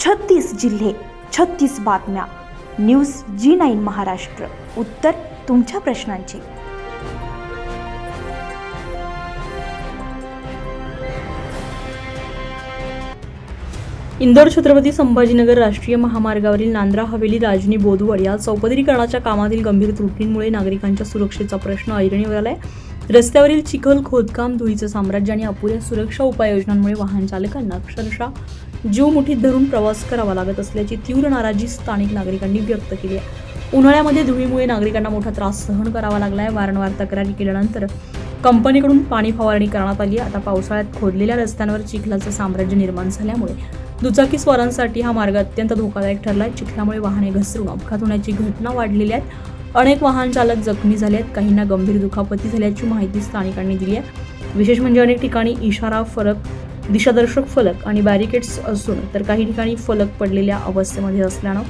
36 जिल्हे, 36 बातम्या. News G9 Maharashtra. उत्तर तुमच्या प्रश्नांची. इंदोर छत्रपती संभाजीनगर राष्ट्रीय महामार्गावरील नांद्रा हवेली राजनी बोदवड या चौपदरीकरणाच्या कामातील गंभीर त्रुटींमुळे नागरिकांच्या सुरक्षेचा प्रश्न ऐरणीवर आलाय. रस्त्यावरील चिखल, खोदकाम, धुळीचं साम्राज्य आणि अपुऱ्या सुरक्षा उपाययोजनांमुळे वाहन चालकांना अक्षरशः जीव मुठीत धरून प्रवास करावा लागत असल्याची तीव्र नाराजी स्थानिक नागरिकांनी व्यक्त केली आहे. उन्हाळ्यामध्ये धुळीमुळे नागरिकांना मोठा त्रास सहन करावा लागलाय. वारंवार तक्रारी केल्यानंतर कंपनीकडून पाणी फवारणी करण्यात आली. आता पावसाळ्यात खोदलेल्या रस्त्यांवर चिखलाचं साम्राज्य निर्माण झाल्यामुळे दुचाकी स्वारांसाठी हा मार्ग अत्यंत धोकादायक ठरलाय. चिखलामुळे वाहने घसरून अपघात होण्याची घटना वाढलेल्या आहेत. अनेक वाहन चालक जखमी झाले आहेत. काहींना गंभीर दुखापती झाल्याची माहिती स्थानिकांनी दिली आहे. विशेष म्हणजे अनेक ठिकाणी इशारा फलक, दिशादर्शक फलक आणि बॅरिकेड्स असून तर काही ठिकाणी फलक पडलेल्या अवस्थेमध्ये असल्यानं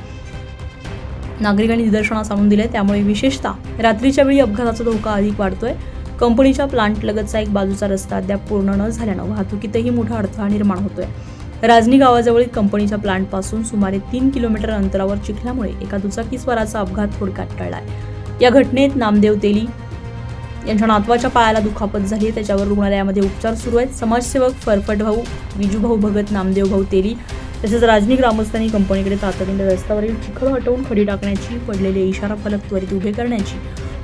नागरिकांनी निदर्शनास आणून दिले. त्यामुळे विशेषतः रात्रीच्या वेळी अपघाताचा धोका अधिक वाढतोय. कंपनीच्या प्लांट लगतचा एक बाजूचा रस्ता अद्याप पूर्ण न झाल्यानं वाहतुकीतही मोठा अडथळा निर्माण होतोय. राजनी गावाजवळील कंपनीच्या प्लांटपासून सुमारे 3 किलोमीटर अंतरावर चिखल्यामुळे एका दुचाकीस्वाराचा अपघात थोडक्यात टळलाय. या घटनेत नामदेव तेली यांच्या नातवाच्या पायाला दुखापत झाली आहे. त्याच्यावर रुग्णालयामध्ये उपचार सुरू आहेत. समाजसेवक फरफट भाऊ, विजूभाऊ भगत, नामदेव भाऊ तेली तसेच राजनी ग्रामस्थांनी कंपनीकडे तातडीने रस्त्यावरील चिखल हटवून खडी टाकण्याची, पडलेले इशारा फलक त्वरित उभे करण्याची,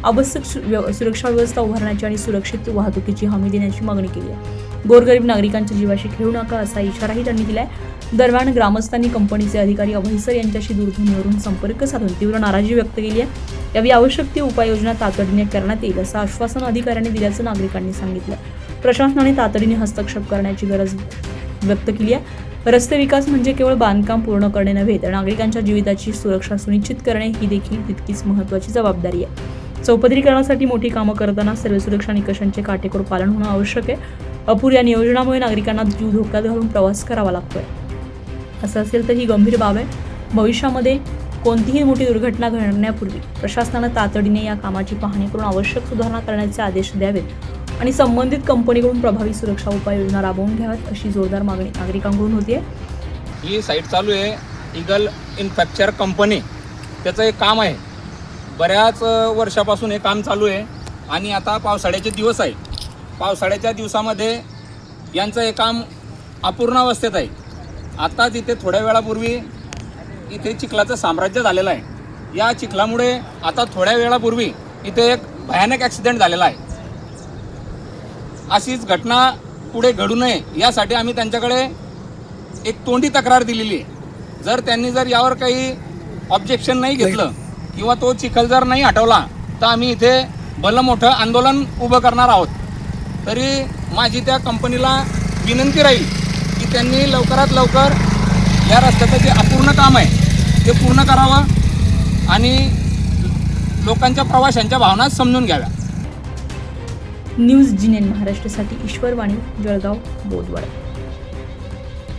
आवश्यक सुरक्षा व्यवस्था उभारण्याची आणि सुरक्षित वाहतुकीची हमी देण्याची मागणी केली आहे. गोरगरीब नागरिकांच्या जीवाशी खेळू नका असा इशाराही त्यांनी दिलाय. दरम्यान ग्रामस्थांनी कंपनीचे अधिकारी अभयसर यांच्याशी दूरध्वनीवरून संपर्क साधून तीव्र नाराजी व्यक्त केली आहे. यावेळी आवश्यक ती उपाययोजना तातडीने करण्यात येईल असं आश्वासन अधिकाऱ्यांनी दिल्याचं नागरिकांनी सांगितलं. प्रशासनाने तातडीने हस्तक्षेप करण्याची गरज व्यक्त केली आहे. रस्ते विकास म्हणजे केवळ बांधकाम पूर्ण करणे नव्हे तर नागरिकांच्या जीविताची सुरक्षा सुनिश्चित करणे ही देखील तितकीच महत्त्वाची जबाबदारी आहे. चौपदरीकरणासाठी मोठी कामं करताना सर्व सुरक्षा निकषांचे काटेकोर पालन होणं आवश्यक आहे. अपुऱ्या नियोजनामुळे नागरिकांना जीव धोक्यात घालून प्रवास करावा लागतोय. असं असेल तर ही गंभीर बाब आहे. भविष्यामध्ये कोणतीही मोठी दुर्घटना घडण्यापूर्वी प्रशासनानं तातडीने या कामाची पाहणी करून आवश्यक सुधारणा करण्याचे आदेश द्यावेत आणि संबंधित कंपनीकडून प्रभावी सुरक्षा उपाययोजना राबवून घ्याव्यात अशी जोरदार मागणी नागरिकांकडून होती आहे. ही साईट चालू आहे ईगल इन्फ्रास्ट्रक्चर कंपनी, त्याचं एक काम आहे. बऱ्याच वर्षापासून हे काम चालू आहे आणि आता पावसाळ्याचे दिवस आहे. पावसाळ्याच्या दिवसामध्ये यांचं हे काम अपूर्ण अवस्थेत आहे. आताच इथे थोड्या वेळापूर्वी इथे चिखलाचं साम्राज्य झालेलं आहे. या चिखलामुळे आता थोड्या वेळापूर्वी इथे एक भयानक ॲक्सिडेंट झालेला आहे. अशीच घटना पुढे घडू नये यासाठी आम्ही त्यांच्याकडे एक तोंडी तक्रार दिलेली आहे. जर यावर काही ऑब्जेक्शन नाही घेतलं किंवा तो चिखल जर नाही हटवला तर आम्ही इथे भलं मोठं आंदोलन उभं करणार आहोत. तरी माझी त्या कंपनीला विनंती राहील की त्यांनी लवकरात लवकर या रस्त्याचं जे अपूर्ण काम आहे ते पूर्ण करावं आणि लोकांच्या प्रवाशांच्या भावना समजून घ्याव्या. न्यूज G9 महाराष्ट्रासाठी ईश्वर वाणी, जळगाव, बोदवड.